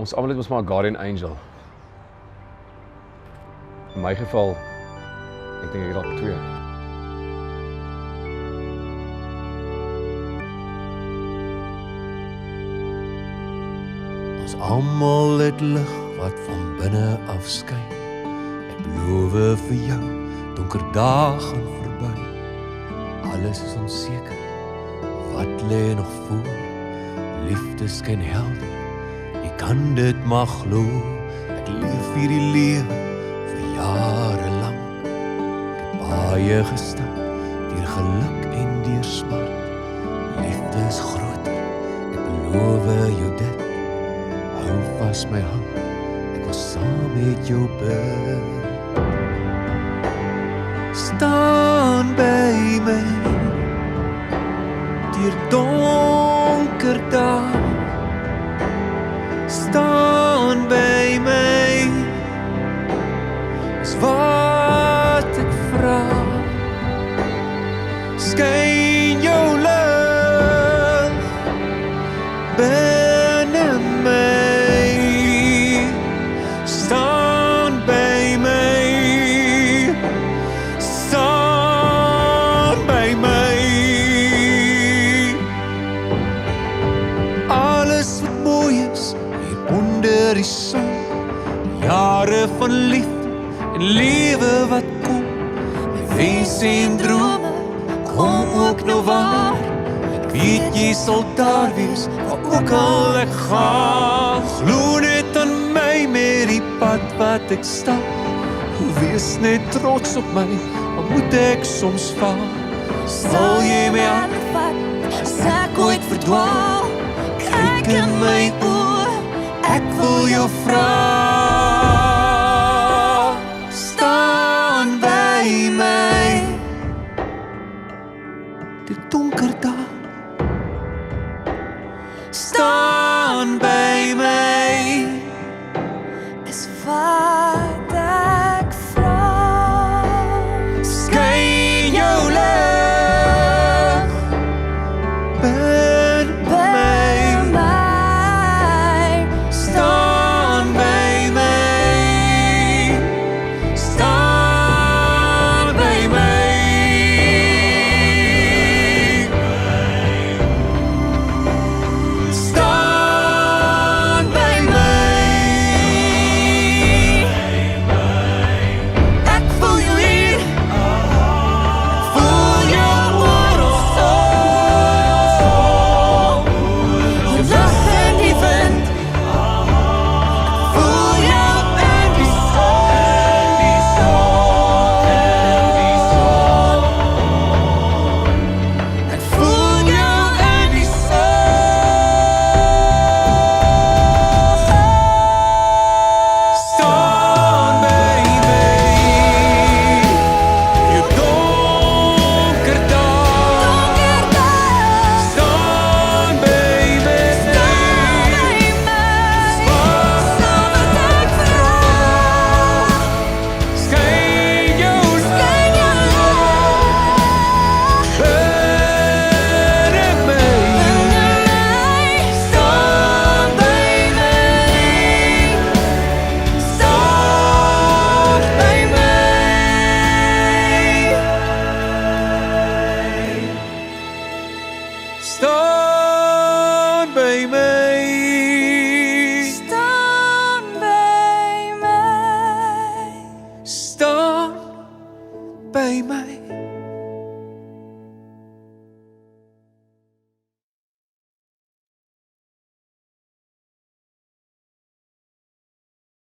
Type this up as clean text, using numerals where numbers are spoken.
Ons almal het ons maar 'n guardian angel. In my geval, ek dink ek het al 2. Ons almal het lig wat van binne af skyn. Ek beloof vir jou, donker dae gaan verby. Alles is onseker, wat lê nog voor? Liefde skyn helder, jy kan dit maar glo. Ek leef hierdie lewe vir jare lang. Ek het baie gestap, deur geluk en deur smart. Liefde is groter, ek beloof jou dit. Hou vas my hand, ek wil saam met jou bid. Staan by my, deur donker dae. Staan by my, is wat ek vra. Skyn jou lig binne my. Staan by my, staan by my. Alles wat mooi is hier onder die son, jare van liefde en lewe wat kom. My wense en drome kom ook nou waar. Ek weet jy sal daar wees, waar ook al ek gaan. Glo net aan my met die pad wat ek stap. Wees net trots op my, al moet ek soms val. Sal jy my aanvat, as ek ooit verdwaal. Kyk in my oë, ek wil jou vra. Staan by my, die donker dae. Staan by my, is wat ek vra. Skyn jou lig binne my. Staan by my, staan by my. Staan by my. Ek voel jou hier, voel jou oral so. Jou lach in die wind, voel jou in die son. Ek voel jou in die son. Staan by my, jou donker dae. Staan by my, wat ek vra. Skyn jou binne my. Staan by my, staan by my. Staan by my. Staan by my. Staan by my.